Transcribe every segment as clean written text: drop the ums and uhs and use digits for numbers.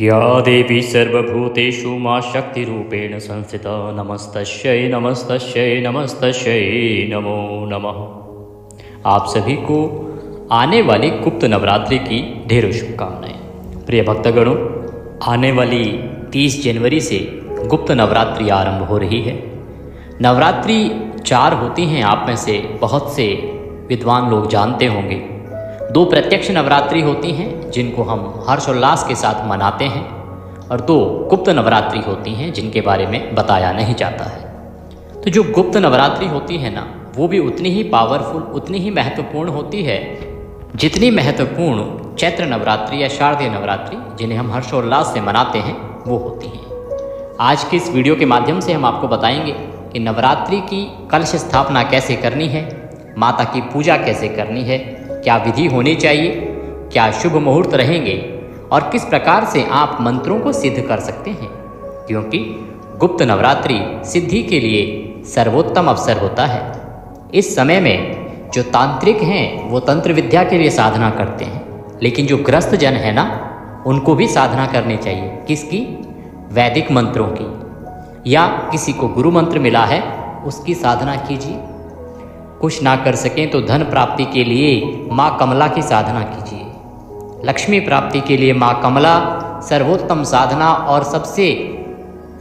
या देवी सर्वभूतेषु मां शक्तिरूपेण संस्थिता नमस्तस्यै नमस्तस्यै नमस्तस्यै नमो नमः। आप सभी को आने वाली गुप्त नवरात्रि की ढेरों शुभकामनाएं। प्रिय भक्तगणों, आने वाली 30 जनवरी से गुप्त नवरात्रि आरंभ हो रही है। नवरात्रि 4 होती हैं, आप में से बहुत से विद्वान लोग जानते होंगे। 2 प्रत्यक्ष नवरात्रि होती हैं जिनको हम हर्षोल्लास के साथ मनाते हैं, और 2 गुप्त नवरात्रि होती हैं जिनके बारे में बताया नहीं जाता है। तो जो गुप्त नवरात्रि होती है ना, वो भी उतनी ही पावरफुल, उतनी ही महत्वपूर्ण होती है जितनी महत्वपूर्ण चैत्र नवरात्रि या शारदीय नवरात्रि, जिन्हें हम हर्षोल्लास से मनाते हैं, वो होती हैं। आज की इस वीडियो के माध्यम से हम आपको बताएंगे कि नवरात्रि की कलश स्थापना कैसे करनी है, माता की पूजा कैसे करनी है, क्या विधि होनी चाहिए, क्या शुभ मुहूर्त रहेंगे और किस प्रकार से आप मंत्रों को सिद्ध कर सकते हैं, क्योंकि गुप्त नवरात्रि सिद्धि के लिए सर्वोत्तम अवसर होता है। इस समय में जो तांत्रिक हैं वो तंत्र विद्या के लिए साधना करते हैं, लेकिन जो ग्रस्त जन है ना, उनको भी साधना करनी चाहिए। किसकी? वैदिक मंत्रों की, या किसी को गुरु मंत्र मिला है उसकी साधना कीजिए। कुछ ना कर सकें तो धन प्राप्ति के लिए माँ कमला की साधना कीजिए। लक्ष्मी प्राप्ति के लिए माँ कमला सर्वोत्तम साधना और सबसे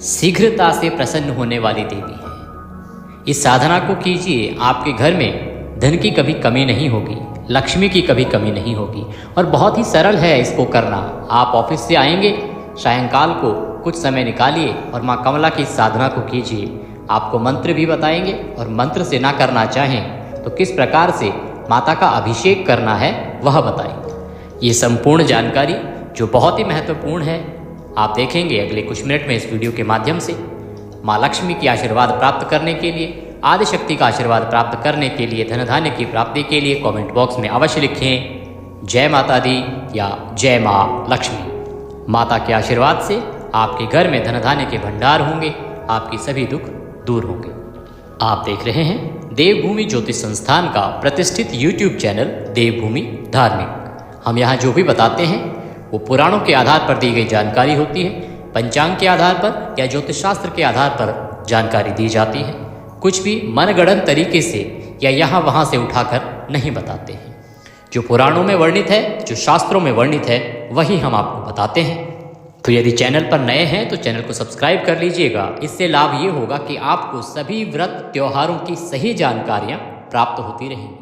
शीघ्रता से प्रसन्न होने वाली देवी है। इस साधना को कीजिए, आपके घर में धन की कभी कमी नहीं होगी, लक्ष्मी की कभी कमी नहीं होगी, और बहुत ही सरल है इसको करना। आप ऑफिस से आएंगे, सायंकाल को कुछ समय निकालिए और माँ कमला की साधना को कीजिए। आपको मंत्र भी बताएंगे, और मंत्र से ना करना चाहें तो किस प्रकार से माता का अभिषेक करना है वह बताएंगे। ये संपूर्ण जानकारी जो बहुत ही महत्वपूर्ण है, आप देखेंगे अगले कुछ मिनट में इस वीडियो के माध्यम से। माँ लक्ष्मी की आशीर्वाद प्राप्त करने के लिए, आदिशक्ति का आशीर्वाद प्राप्त करने के लिए, धन धान्य की प्राप्ति के लिए कमेंट बॉक्स में अवश्य लिखें जय माता दी या जय माँ लक्ष्मी। माता के आशीर्वाद से आपके घर में धन धान्य के भंडार होंगे, आपकी सभी दुख दूर होंगे। आप देख रहे हैं देवभूमि ज्योतिष संस्थान का प्रतिष्ठित YouTube चैनल देवभूमि धार्मिक। हम यहाँ जो भी बताते हैं वो पुराणों के आधार पर दी गई जानकारी होती है, पंचांग के आधार पर या ज्योतिष शास्त्र के आधार पर जानकारी दी जाती है। कुछ भी मनगढ़ंत तरीके से या यहाँ वहाँ से उठाकर नहीं बताते हैं। जो पुराणों में वर्णित है, जो शास्त्रों में वर्णित है, वही हम आपको बताते हैं। तो यदि चैनल पर नए हैं तो चैनल को सब्सक्राइब कर लीजिएगा। इससे लाभ ये होगा कि आपको सभी व्रत त्योहारों की सही जानकारियाँ प्राप्त होती रहेंगी।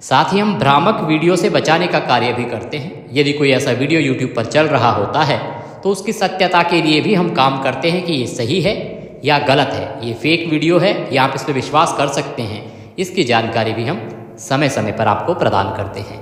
साथ ही हम भ्रामक वीडियो से बचाने का कार्य भी करते हैं। यदि कोई ऐसा वीडियो यूट्यूब पर चल रहा होता है तो उसकी सत्यता के लिए भी हम काम करते हैं कि ये सही है या गलत है, ये फेक वीडियो है या आप इस पर विश्वास कर सकते हैं। इसकी जानकारी भी हम समय समय पर आपको प्रदान करते हैं।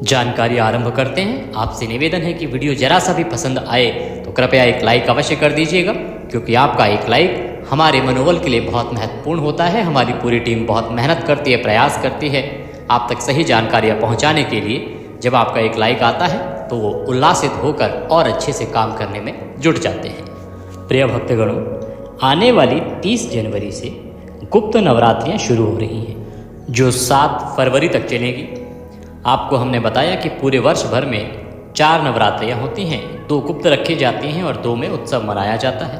जानकारी आरंभ करते हैं। आपसे निवेदन है कि वीडियो जरा सा भी पसंद आए तो कृपया एक लाइक अवश्य कर दीजिएगा, क्योंकि आपका एक लाइक हमारे मनोबल के लिए बहुत महत्वपूर्ण होता है। हमारी पूरी टीम बहुत मेहनत करती है, प्रयास करती है आप तक सही जानकारियाँ पहुँचाने के लिए। जब आपका एक लाइक आता है तो वो उल्लासित होकर और अच्छे से काम करने में जुट जाते हैं। प्रिय भक्तगणों, आने वाली 30 जनवरी से गुप्त नवरात्रियाँ शुरू हो रही हैं, जो 7 फरवरी तक चलेंगी। आपको हमने बताया कि पूरे वर्ष भर में 4 नवरात्रियाँ होती हैं, 2 गुप्त रखी जाती हैं और 2 में उत्सव मनाया जाता है।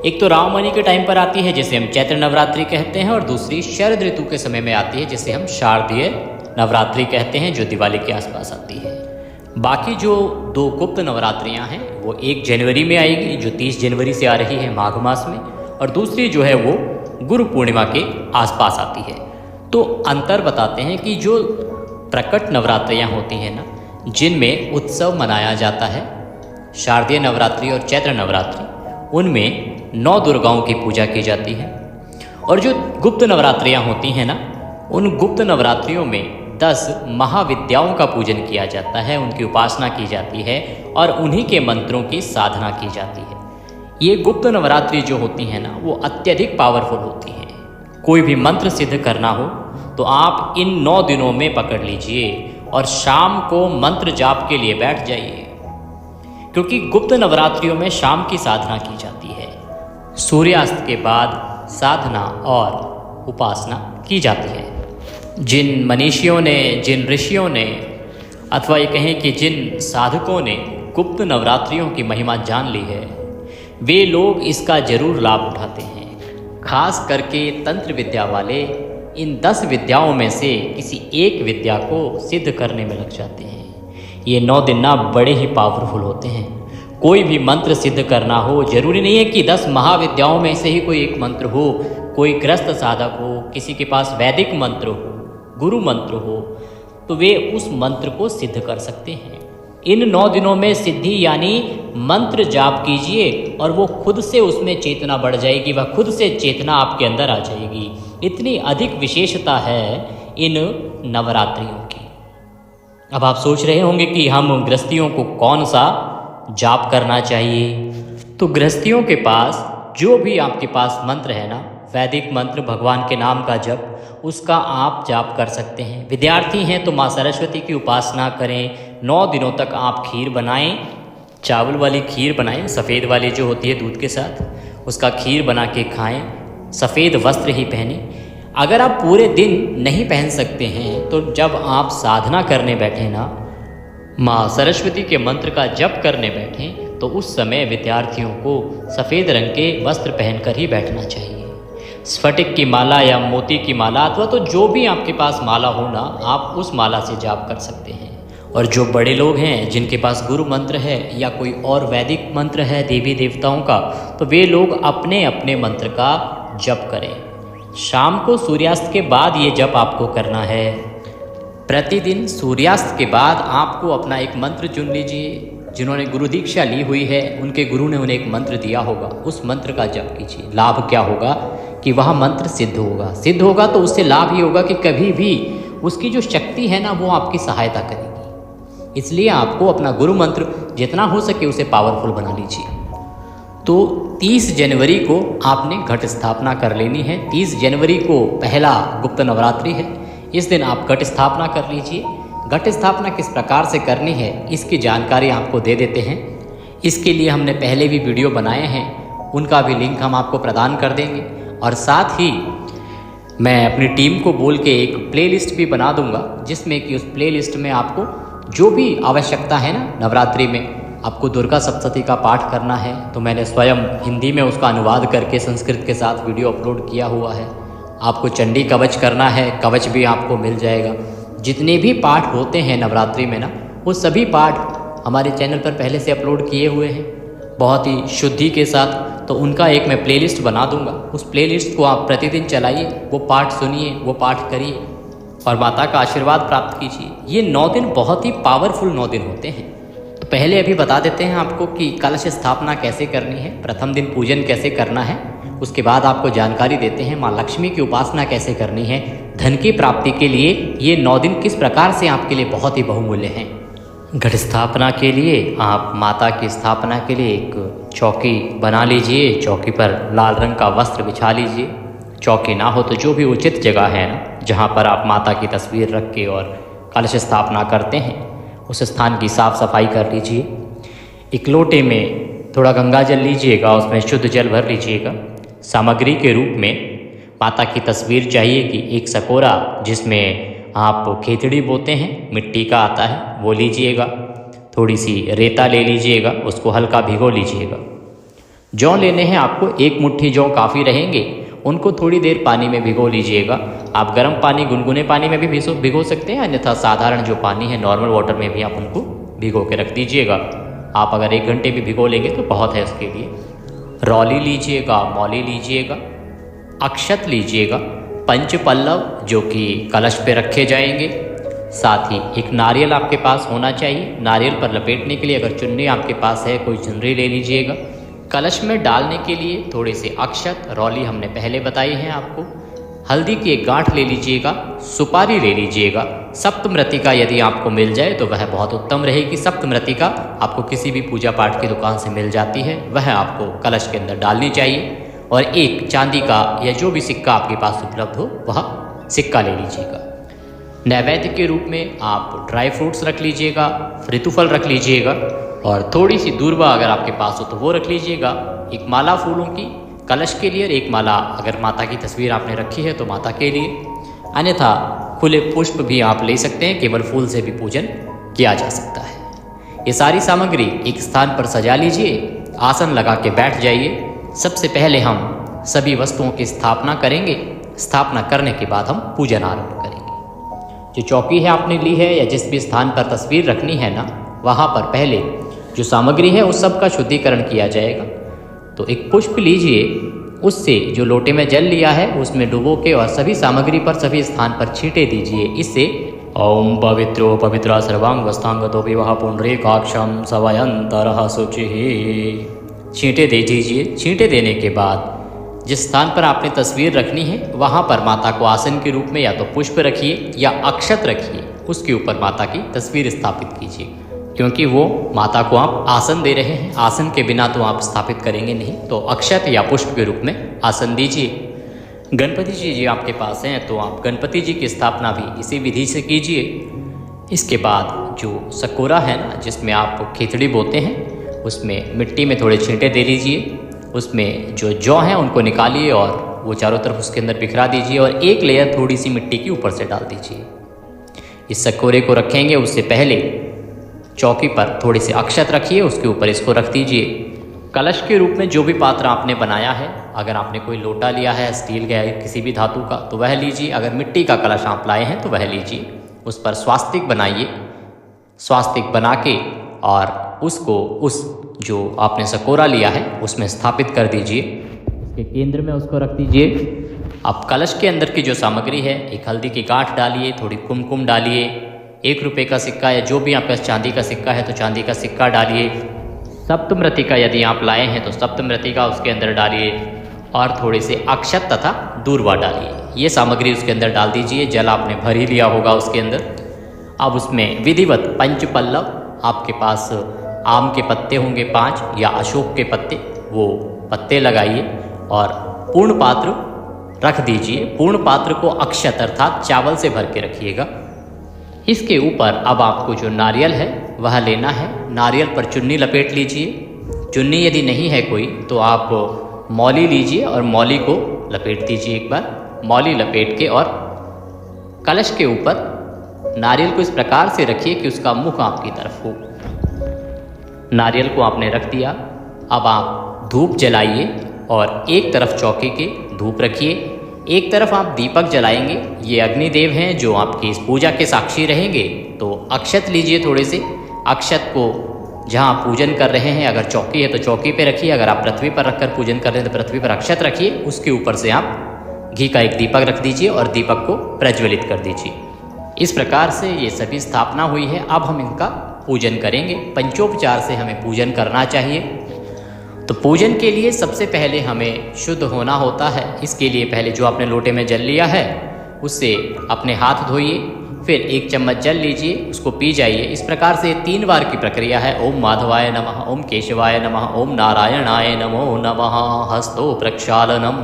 एक तो रामनवमी के टाइम पर आती है जिसे हम चैत्र नवरात्रि कहते हैं, और दूसरी शरद ऋतु के समय में आती है जिसे हम शारदीय नवरात्रि कहते हैं, जो दिवाली के आसपास आती है। बाकी जो 2 गुप्त नवरात्रियाँ हैं वो 1 जनवरी में आएगी, जो 30 जनवरी से आ रही है माघ मास में, और दूसरी जो है वो गुरु पूर्णिमा के आसपास आती है। तो अंतर बताते हैं कि जो प्रकट नवरात्रियाँ होती हैं ना, जिनमें उत्सव मनाया जाता है, शारदीय नवरात्रि और चैत्र नवरात्रि, उनमें 9 दुर्गाओं की पूजा की जाती है। और जो गुप्त नवरात्रियाँ होती हैं ना, उन गुप्त नवरात्रियों में 10 महाविद्याओं का पूजन किया जाता है, उनकी उपासना की जाती है और उन्हीं के मंत्रों की साधना की जाती है। ये गुप्त नवरात्रि जो होती हैं ना, वो अत्यधिक पावरफुल होती हैं। कोई भी मंत्र सिद्ध करना हो तो आप इन 9 दिनों में पकड़ लीजिए और शाम को मंत्र जाप के लिए बैठ जाइए, क्योंकि गुप्त नवरात्रियों में शाम की साधना की जाती है। सूर्यास्त के बाद साधना और उपासना की जाती है। जिन मनीषियों ने, जिन ऋषियों ने, अथवा ये कहें कि जिन साधकों ने गुप्त नवरात्रियों की महिमा जान ली है वे लोग इसका जरूर लाभ उठाते हैं। खास करके तंत्र विद्या वाले इन 10 विद्याओं में से किसी एक विद्या को सिद्ध करने में लग जाते हैं। ये 9 दिन ना बड़े ही पावरफुल होते हैं। कोई भी मंत्र सिद्ध करना हो, जरूरी नहीं है कि 10 महाविद्याओं में से ही कोई एक मंत्र हो। कोई ग्रस्त साधक हो, किसी के पास वैदिक मंत्र हो, गुरु मंत्र हो, तो वे उस मंत्र को सिद्ध कर सकते हैं। इन 9 दिनों में सिद्धि यानी मंत्र जाप कीजिए और वो खुद से उसमें चेतना बढ़ जाएगी, वह खुद से चेतना आपके अंदर आ जाएगी। इतनी अधिक विशेषता है इन नवरात्रियों की। अब आप सोच रहे होंगे कि हम गृहस्थियों को कौन सा जाप करना चाहिए। तो गृहस्थियों के पास जो भी आपके पास मंत्र है ना, वैदिक मंत्र, भगवान के नाम का जप, उसका आप जाप कर सकते हैं। विद्यार्थी हैं तो माँ सरस्वती की उपासना करें। 9 दिनों तक आप खीर बनाएं, चावल वाली खीर बनाएं, सफ़ेद वाली जो होती है दूध के साथ, उसका खीर बना के खाएं। सफ़ेद वस्त्र ही पहने। अगर आप पूरे दिन नहीं पहन सकते हैं तो जब आप साधना करने बैठे ना, माँ सरस्वती के मंत्र का जप करने बैठें, तो उस समय विद्यार्थियों को सफ़ेद रंग के वस्त्र पहनकर ही बैठना चाहिए। स्फटिक की माला या मोती की माला अथवा तो जो भी आपके पास माला हो ना, आप उस माला से जाप कर सकते हैं। और जो बड़े लोग हैं जिनके पास गुरु मंत्र है या कोई और वैदिक मंत्र है देवी देवताओं का, तो वे लोग अपने अपने मंत्र का जप करें। शाम को सूर्यास्त के बाद ये जप आपको करना है। प्रतिदिन सूर्यास्त के बाद आपको अपना एक मंत्र चुन लीजिए। जिन्होंने गुरु दीक्षा ली हुई है, उनके गुरु ने उन्हें एक मंत्र दिया होगा, उस मंत्र का जप कीजिए। लाभ क्या होगा कि वह मंत्र सिद्ध होगा। सिद्ध होगा तो उससे लाभ ही होगा कि कभी भी उसकी जो शक्ति है ना, वो आपकी सहायता करेगी। इसलिए आपको अपना गुरु मंत्र जितना हो सके उसे पावरफुल बना लीजिए। तो 30 जनवरी को आपने घट स्थापना कर लेनी है। 30 जनवरी को पहला गुप्त नवरात्रि है। इस दिन आप घट स्थापना कर लीजिए। घट स्थापना किस प्रकार से करनी है इसकी जानकारी आपको दे देते हैं। इसके लिए हमने पहले भी वीडियो बनाए हैं, उनका भी लिंक हम आपको प्रदान कर देंगे। और साथ ही मैं अपनी टीम को बोल के एक प्लेलिस्ट भी बना दूंगा, जिसमें कि उस प्लेलिस्ट में आपको जो भी आवश्यकता है ना, नवरात्रि में आपको दुर्गा सप्तशती का पाठ करना है, तो मैंने स्वयं हिंदी में उसका अनुवाद करके संस्कृत के साथ वीडियो अपलोड किया हुआ है। आपको चंडी कवच करना है, कवच भी आपको मिल जाएगा। जितने भी पाठ होते हैं नवरात्रि में ना, वो सभी पाठ हमारे चैनल पर पहले से अपलोड किए हुए हैं बहुत ही शुद्धि के साथ। तो उनका एक मैं प्लेलिस्ट बना दूंगा। उस प्लेलिस्ट को आप प्रतिदिन चलाइए, वो पाठ सुनिए, वो पाठ करिए और माता का आशीर्वाद प्राप्त कीजिए। ये 9 दिन बहुत ही पावरफुल 9 दिन होते हैं। तो पहले अभी बता देते हैं आपको कि कलश स्थापना कैसे करनी है, प्रथम दिन पूजन कैसे करना है। उसके बाद आपको जानकारी देते हैं माँ लक्ष्मी की उपासना कैसे करनी है। धन की प्राप्ति के लिए ये 9 दिन किस प्रकार से आपके लिए बहुत ही बहुमूल्य हैं। घट स्थापना के लिए आप माता की स्थापना के लिए एक चौकी बना लीजिए। चौकी पर लाल रंग का वस्त्र बिछा लीजिए। चौकी ना हो तो जो भी उचित जगह है ना, जहाँ पर आप माता की तस्वीर रख के और कलश स्थापना करते हैं, उस स्थान की साफ सफाई कर लीजिए। एक लोटे में थोड़ा गंगा जल लीजिएगा, उसमें शुद्ध जल भर लीजिएगा। सामग्री के रूप में माता की तस्वीर चाहिए कि एक सकोरा जिसमें आप खेतड़ी बोते हैं, मिट्टी का आता है, वो लीजिएगा। थोड़ी सी रेता ले लीजिएगा, उसको हल्का भिगो लीजिएगा। जौ लेने हैं आपको, 1 मुट्ठी जौ काफ़ी रहेंगे। उनको थोड़ी देर पानी में भिगो लीजिएगा। आप गर्म पानी, गुनगुने पानी में भी भिगो सकते हैं, अन्यथा साधारण जो पानी है नॉर्मल वाटर में भी आप उनको भिगो के रख दीजिएगा। आप अगर 1 घंटे भी भिगो लेंगे तो बहुत है उसके लिए। रौली लीजिएगा, मौली लीजिएगा, अक्षत लीजिएगा, पंच पल्लव जो कि कलश पे रखे जाएंगे। साथ ही एक नारियल आपके पास होना चाहिए। नारियल पर लपेटने के लिए अगर चुन्नी आपके पास है, कोई चुनरी ले लीजिएगा। कलश में डालने के लिए थोड़े से अक्षत, रौली हमने पहले बताई हैं आपको। हल्दी की एक गांठ ले लीजिएगा, सुपारी ले लीजिएगा। सप्तमृतिका यदि आपको मिल जाए तो वह बहुत उत्तम रहेगी। सप्तमृतिका आपको किसी भी पूजा पाठ की दुकान से मिल जाती है, वह आपको कलश के अंदर डालनी चाहिए। और एक चांदी का या जो भी सिक्का आपके पास उपलब्ध हो वह सिक्का ले लीजिएगा। नैवेद्य के रूप में आप ड्राई फ्रूट्स रख लीजिएगा, ऋतुफल रख लीजिएगा और थोड़ी सी दूर्वा अगर आपके पास हो तो वो रख लीजिएगा। एक माला फूलों की कलश के लिए और एक माला अगर माता की तस्वीर आपने रखी है तो माता के लिए। अन्यथा खुले पुष्प भी आप ले सकते हैं, केवल फूल से भी पूजन किया जा सकता है। ये सारी सामग्री एक स्थान पर सजा लीजिए, आसन लगा के बैठ जाइए। सबसे पहले हम सभी वस्तुओं की स्थापना करेंगे। स्थापना करने के बाद हम पूजन आरंभ करेंगे। जो चौकी है आपने ली है या जिस भी स्थान पर तस्वीर रखनी है ना, वहाँ पर पहले जो सामग्री है उस सब का शुद्धिकरण किया जाएगा। तो एक पुष्प लीजिए, उससे जो लोटे में जल लिया है उसमें डुबो के और सभी सामग्री पर सभी स्थान पर छींटे दीजिए। इससे ओम पवित्रो पवित्रा सर्वांग वस्तांगतो विवाह पुंडरीकाक्षम सवयंतरः शुचिः। छींटे दे दीजिए। छींटे देने के बाद जिस स्थान पर आपने तस्वीर रखनी है वहाँ पर माता को आसन के रूप में या तो पुष्प रखिए या अक्षत रखिए, उसके ऊपर माता की तस्वीर स्थापित कीजिए, क्योंकि वो माता को आप आसन दे रहे हैं। आसन के बिना तो आप स्थापित करेंगे नहीं, तो अक्षत या पुष्प के रूप में आसन दीजिए। गणपति जी आपके पास हैं तो आप गणपति जी की स्थापना भी इसी विधि से कीजिए। इसके बाद जो सकोरा है ना, जिसमें आप खिचड़ी बोते हैं, उसमें मिट्टी में थोड़े छींटे दे लीजिए। उसमें जो जौ हैं उनको निकालिए और वो चारों तरफ उसके अंदर बिखरा दीजिए और एक लेयर थोड़ी सी मिट्टी की ऊपर से डाल दीजिए। इस सकोरे को रखेंगे उससे पहले चौकी पर थोड़ी सी अक्षत रखिए, उसके ऊपर इसको रख दीजिए। कलश के रूप में जो भी पात्र आपने बनाया है, अगर आपने कोई लोटा लिया है स्टील का या किसी भी धातु का तो वह लीजिए। अगर मिट्टी का कलश आप लाए हैं तो वह लीजिए। उस पर स्वास्तिक बनाइए। स्वास्तिक बना के और उसको उस जो आपने सकोरा लिया है उसमें स्थापित कर दीजिए। इसके केंद्र में उसको रख दीजिए। अब कलश के अंदर की जो सामग्री है, एक हल्दी की गांठ डालिए, थोड़ी कुमकुम डालिए, 1 रुपये का सिक्का या जो भी आपके पास चांदी का सिक्का है तो चांदी का सिक्का डालिए। सप्तमृतिका यदि आप लाए हैं तो सप्तमृतिका उसके अंदर डालिए और थोड़े से अक्षत तथा दूर्वा डालिए। ये सामग्री उसके अंदर डाल दीजिए। जल आपने भर ही लिया होगा उसके अंदर। अब उसमें विधिवत पंचपल्लव, आपके पास आम के पत्ते होंगे 5 या अशोक के पत्ते, वो पत्ते लगाइए और पूर्ण पात्र रख दीजिए। पूर्ण पात्र को अक्षत अर्थात चावल से भर के रखिएगा। इसके ऊपर अब आपको जो नारियल है वह लेना है। नारियल पर चुन्नी लपेट लीजिए। चुन्नी यदि नहीं है कोई तो आप मौली लीजिए और मौली को लपेट दीजिए एक बार। मौली लपेट के और कलश के ऊपर नारियल को इस प्रकार से रखिए कि उसका मुख आपकी तरफ हो। नारियल को आपने रख दिया। अब आप धूप जलाइए और एक तरफ चौके के धूप रखिए, एक तरफ आप दीपक जलाएंगे। ये अग्निदेव हैं जो आपकी इस पूजा के साक्षी रहेंगे। तो अक्षत लीजिए थोड़े से। अक्षत को जहाँ आप पूजन कर रहे हैं, अगर चौकी है तो चौकी पे रखिए, अगर आप पृथ्वी पर रखकर पूजन कर रहे हैं तो पृथ्वी पर अक्षत रखिए। उसके ऊपर से आप घी का एक दीपक रख दीजिए और दीपक को प्रज्वलित कर दीजिए। इस प्रकार से ये सभी स्थापना हुई है। अब हम इनका पूजन करेंगे। पंचोपचार से हमें पूजन करना चाहिए। तो पूजन के लिए सबसे पहले हमें शुद्ध होना होता है। इसके लिए पहले जो आपने लोटे में जल लिया है उससे अपने हाथ धोइए, फिर 1 चम्मच जल लीजिए, उसको पी जाइए। इस प्रकार से 3 बार की प्रक्रिया है। ओम माधवाय नमः, ओम केशवाय नमः, ओम नारायणाय नमो नमः। हस्तो प्रक्षालनम।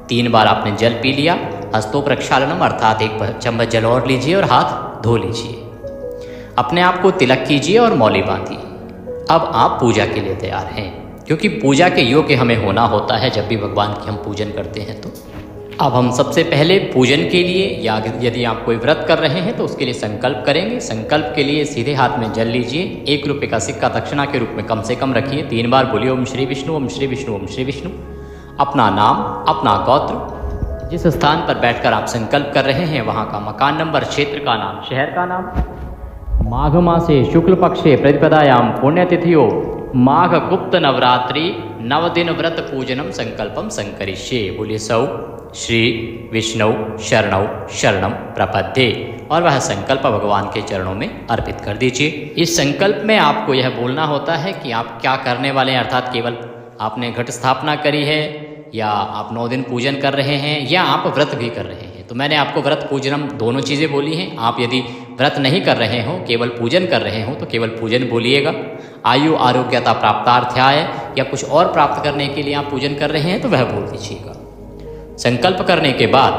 3 बार आपने जल पी लिया। हस्तो प्रक्षालनम अर्थात 1 चम्मच जल और लीजिए और हाथ धो लीजिए। अपने आप को तिलक कीजिए और मौली बांधिए। अब आप पूजा के लिए तैयार हैं, क्योंकि पूजा के योग्य हमें होना होता है जब भी भगवान की हम पूजन करते हैं। तो अब हम सबसे पहले पूजन के लिए या यदि आप कोई व्रत कर रहे हैं तो उसके लिए संकल्प करेंगे। संकल्प के लिए सीधे हाथ में जल लीजिए। 1 रुपये का सिक्का दक्षिणा के रूप में कम से कम रखिए। 3 बार बोलिए ओम श्री विष्णु, ओम श्री विष्णु, ओम श्री विष्णु। अपना नाम, अपना गोत्र, जिस स्थान पर बैठकर आप संकल्प कर रहे हैं वहाँ का मकान नंबर, क्षेत्र का नाम, शहर का नाम, माघ मासे शुक्ल पक्षे प्रतिपदायाम पुण्यतिथियो माघ गुप्त नवरात्रि 9 दिन व्रत पूजनम संकल्पम संकरिष्ये। बोलिए सौ श्री विष्णु शरणौ शरणम प्रपद्ये और वह संकल्प भगवान के चरणों में अर्पित कर दीजिए। इस संकल्प में आपको यह बोलना होता है कि आप क्या करने वाले हैं, अर्थात केवल आपने घट स्थापना करी है या आप 9 दिन पूजन कर रहे हैं या आप व्रत भी कर रहे हैं। तो मैंने आपको व्रत पूजनम दोनों चीज़ें बोली हैं। आप यदि व्रत नहीं कर रहे हो, केवल पूजन कर रहे हो तो केवल पूजन बोलिएगा। आयु आरोग्यता प्राप्तार्थ्याय या कुछ और प्राप्त करने के लिए आप पूजन कर रहे हैं तो वह बोल दीजिएगा। संकल्प करने के बाद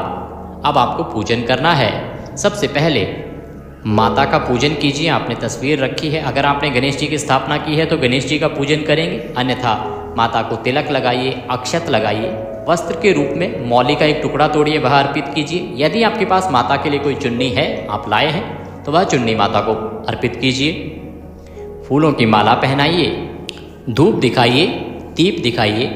अब आपको पूजन करना है। सबसे पहले माता का पूजन कीजिए। आपने तस्वीर रखी है, अगर आपने गणेश जी की स्थापना की है तो गणेश जी का पूजन करेंगे, अन्यथा माता को तिलक लगाइए, अक्षत लगाइए, वस्त्र के रूप में मौली का एक टुकड़ा तोड़िए, वह अर्पित कीजिए। यदि आपके पास माता के लिए कोई चुन्नी है, आप लाए हैं, तो वह चुन्नी माता को अर्पित कीजिए। फूलों की माला पहनाइए, धूप दिखाइए, दीप दिखाइए।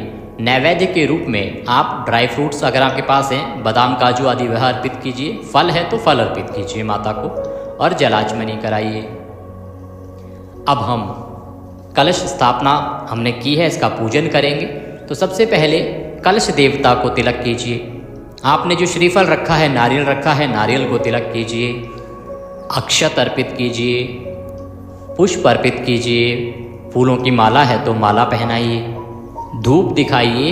नैवेद्य के रूप में आप ड्राई फ्रूट्स अगर आपके पास हैं, बादाम काजू आदि वह अर्पित कीजिए। फल है तो फल अर्पित कीजिए माता को और जलाचमनी कराइए। अब हम कलश स्थापना हमने की है, इसका पूजन करेंगे। तो सबसे पहले कलश देवता को तिलक कीजिए। आपने जो श्रीफल रखा है, नारियल रखा है, नारियल को तिलक कीजिए। अक्षत अर्पित कीजिए, पुष्प अर्पित कीजिए। फूलों की माला है तो माला पहनाइए, धूप दिखाइए,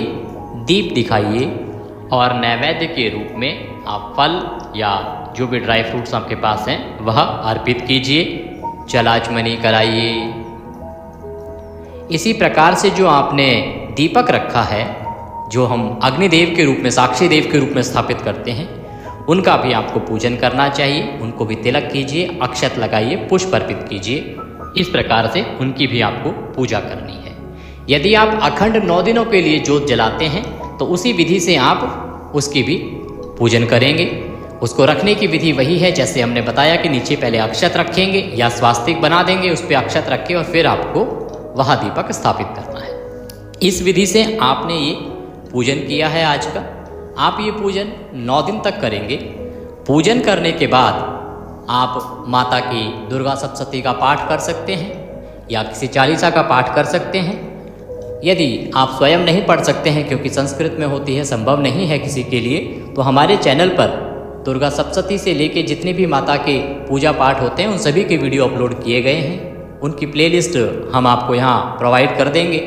दीप दिखाइए और नैवेद्य के रूप में आप फल या जो भी ड्राई फ्रूट्स आपके पास हैं वह अर्पित कीजिए, जलाचमनी कराइए। इसी प्रकार से जो आपने दीपक रखा है, जो हम अग्निदेव के रूप में, साक्षी देव के रूप में स्थापित करते हैं, उनका भी आपको पूजन करना चाहिए। उनको भी तिलक कीजिए, अक्षत लगाइए, पुष्प अर्पित कीजिए। इस प्रकार से उनकी भी आपको पूजा करनी है। यदि आप अखंड 9 दिनों के लिए जोत जलाते हैं तो उसी विधि से आप उसकी भी पूजन करेंगे। उसको रखने की विधि वही है जैसे हमने बताया कि नीचे पहले अक्षत रखेंगे या स्वास्तिक बना देंगे, उस पर अक्षत रखें और फिर आपको वह दीपक स्थापित करना है। इस विधि से आपने ये पूजन किया है आज का। आप ये पूजन 9 दिन तक करेंगे। पूजन करने के बाद आप माता की दुर्गा सप्तशती का पाठ कर सकते हैं या किसी चालीसा का पाठ कर सकते हैं। यदि आप स्वयं नहीं पढ़ सकते हैं क्योंकि संस्कृत में होती है, संभव नहीं है किसी के लिए, तो हमारे चैनल पर दुर्गा सप्तशती से लेके जितने भी माता के पूजा पाठ होते हैं उन सभी के वीडियो अपलोड किए गए हैं। उनकी प्लेलिस्ट हम आपको यहाँ प्रोवाइड कर देंगे,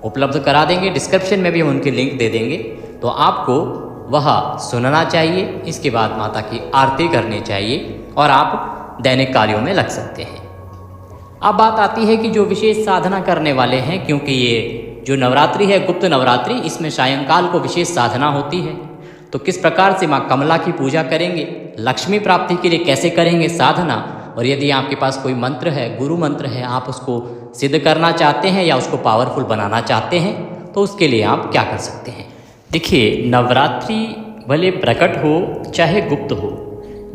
उपलब्ध करा देंगे। डिस्क्रिप्शन में भी हम उनकी लिंक दे देंगे, तो आपको वह सुनना चाहिए। इसके बाद माता की आरती करनी चाहिए और आप दैनिक कार्यों में लग सकते हैं। अब बात आती है कि जो विशेष साधना करने वाले हैं, क्योंकि ये जो नवरात्रि है गुप्त नवरात्रि, इसमें सायंकाल को विशेष साधना होती है, तो किस प्रकार से माँ कमला की पूजा करेंगे, लक्ष्मी प्राप्ति के लिए कैसे करेंगे साधना, और यदि आपके पास कोई मंत्र है, गुरु मंत्र है, आप उसको सिद्ध करना चाहते हैं या उसको पावरफुल बनाना चाहते हैं, तो उसके लिए आप क्या कर सकते हैं। देखिए, नवरात्रि भले प्रकट हो चाहे गुप्त हो,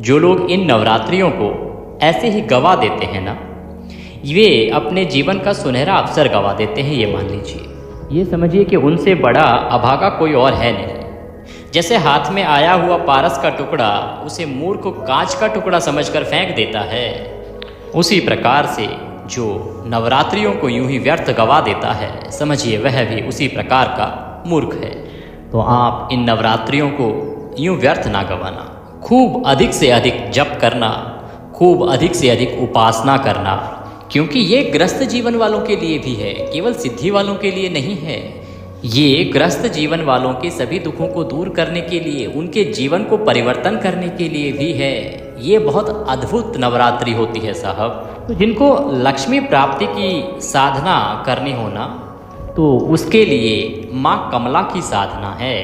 जो लोग इन नवरात्रियों को ऐसे ही गवा देते हैं ना, वे अपने जीवन का सुनहरा अवसर गवा देते हैं। ये मान लीजिए, ये समझिए कि उनसे बड़ा अभागा कोई और है नहीं। जैसे हाथ में आया हुआ पारस का टुकड़ा उसे मूर्ख को कांच का टुकड़ा समझकर फेंक देता है, उसी प्रकार से जो नवरात्रियों को यूं ही व्यर्थ गवा देता है, समझिए वह भी उसी प्रकार का मूर्ख है। तो आप इन नवरात्रियों को यूं व्यर्थ ना गवाना, खूब अधिक से अधिक जप करना, खूब अधिक से अधिक उपासना करना, क्योंकि ये ग्रस्त जीवन वालों के लिए भी है, केवल सिद्धि वालों के लिए नहीं है। ये ग्रस्त जीवन वालों के सभी दुखों को दूर करने के लिए, उनके जीवन को परिवर्तन करने के लिए भी है। ये बहुत अद्भुत नवरात्रि होती है साहब। तो जिनको लक्ष्मी प्राप्ति की साधना करनी हो ना, तो उसके लिए माँ कमला की साधना है।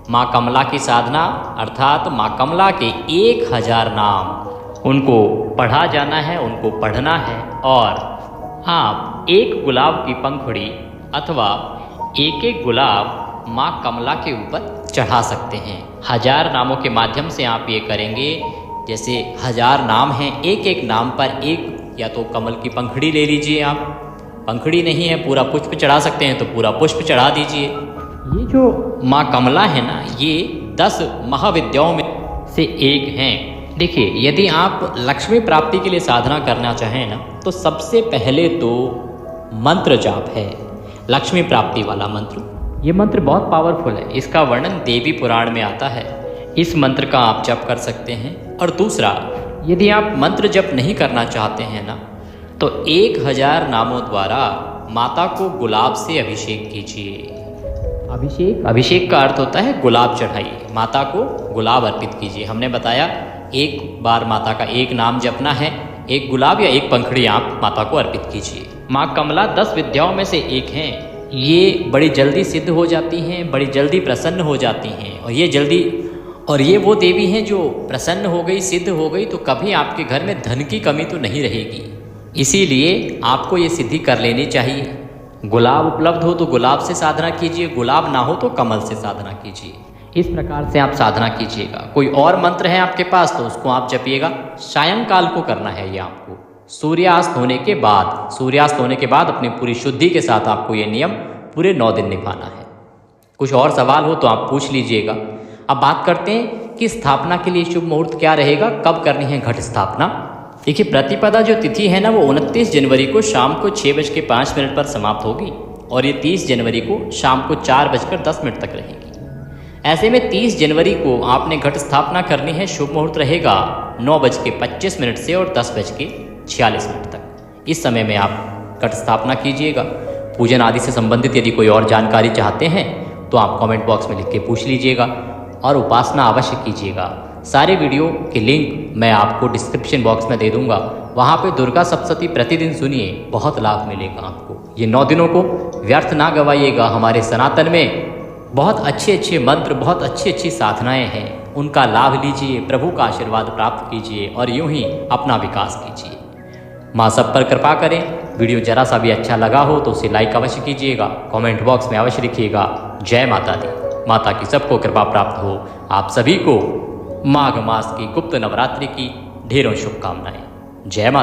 माँ कमला की साधना अर्थात माँ कमला के 1000 नाम उनको पढ़ा जाना है, उनको पढ़ना है, और आप एक गुलाब की पंखुड़ी अथवा एक एक गुलाब माँ कमला के ऊपर चढ़ा सकते हैं। 1000 नामों के माध्यम से आप ये करेंगे। जैसे 1000 नाम हैं, एक एक नाम पर एक या तो कमल की पंखुड़ी ले लीजिए आप, पंखुड़ी नहीं है पूरा पुष्प चढ़ा सकते हैं तो पूरा पुष्प चढ़ा दीजिए। ये जो माँ कमला है ना, ये 10 महाविद्याओं में से एक हैं। देखिए, यदि आप लक्ष्मी प्राप्ति के लिए साधना करना चाहें ना, तो सबसे पहले तो मंत्र जाप है, लक्ष्मी प्राप्ति वाला मंत्र। ये मंत्र बहुत पावरफुल है, इसका वर्णन देवी पुराण में आता है। इस मंत्र का आप जप कर सकते हैं। और दूसरा, यदि आप मंत्र जप नहीं करना चाहते हैं ना, तो 1000 नामों द्वारा माता को गुलाब से अभिषेक कीजिए। अभिषेक का अर्थ होता है गुलाब चढ़ाइए, माता को गुलाब अर्पित कीजिए। हमने बताया एक बार माता का एक नाम जपना है, एक गुलाब या एक पंखुड़ी आप माता को अर्पित कीजिए। माँ कमला 10 विद्याओं में से एक हैं। ये बड़ी जल्दी सिद्ध हो जाती हैं, बड़ी जल्दी प्रसन्न हो जाती हैं, और ये वो देवी हैं जो प्रसन्न हो गई, सिद्ध हो गई तो कभी आपके घर में धन की कमी तो नहीं रहेगी। इसीलिए आपको ये सिद्धि कर लेनी चाहिए। गुलाब उपलब्ध हो तो गुलाब से साधना कीजिए, गुलाब ना हो तो कमल से साधना कीजिए। इस प्रकार से आप साधना कीजिएगा। कोई और मंत्र है आपके पास तो उसको आप जपिएगा। सायंकाल को करना है ये आपको, सूर्यास्त होने के बाद अपनी पूरी शुद्धि के साथ आपको ये नियम पूरे 9 दिन निभाना है। कुछ और सवाल हो तो आप पूछ लीजिएगा। अब बात करते हैं कि स्थापना के लिए शुभ मुहूर्त क्या रहेगा, कब करनी है घट स्थापना। देखिए, प्रतिपदा जो तिथि है ना, वो 29 जनवरी को शाम को 6:05 पर समाप्त होगी और ये 30 जनवरी को शाम को 4:10 तक रहेगी। ऐसे में 30 जनवरी को आपने घट स्थापना करनी है। शुभ मुहूर्त रहेगा 9:25 से और 10:46 तक। इस समय में आप घट स्थापना कीजिएगा। पूजन आदि से संबंधित यदि कोई और जानकारी चाहते हैं तो आप कमेंट बॉक्स में लिख के पूछ लीजिएगा और उपासना अवश्य कीजिएगा। सारे वीडियो के लिंक मैं आपको डिस्क्रिप्शन बॉक्स में दे दूंगा। वहाँ पे दुर्गा सप्तशती प्रतिदिन सुनिए, बहुत लाभ मिलेगा आपको। ये 9 दिनों को व्यर्थ ना गवाइएगा। हमारे सनातन में बहुत अच्छे मंत्र, बहुत अच्छी साधनाएं हैं, उनका लाभ लीजिए, प्रभु का आशीर्वाद प्राप्त कीजिए और यूं ही अपना विकास कीजिए। माँ सब पर कृपा करें। वीडियो जरा सा भी अच्छा लगा हो तो उसे लाइक अवश्य कीजिएगा, कमेंट बॉक्स में अवश्य लिखिएगा जय माता दी। माता की सबको कृपा प्राप्त हो। आप सभी को माघ मास की गुप्त नवरात्रि की ढेरों शुभकामनाएं। जय माता।